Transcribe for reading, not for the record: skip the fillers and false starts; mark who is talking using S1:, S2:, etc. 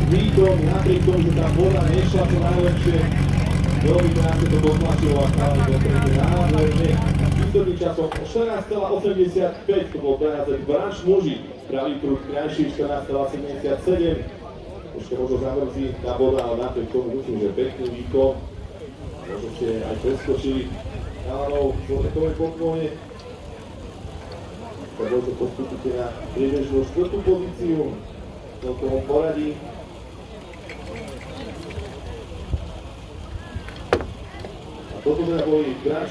S1: výkon, napriek tomu, že tá voda nešla čo najlepšie, veľmi krásne to dotlačilo a stále do tretej nádherne. Výsledným časom 14,85 to bol prehádzať Branč muži, pravý prúd krajší 14,77. Ešte možno zamrzí tá voda, ale napriek tomu myslím, že pekný výkon. Možno ste aj preskočili chalanov v človekovej poklone. Tak možno postupíte na priebežnú 4. pozíciu v celkovom poradí. A toto teda boli Branč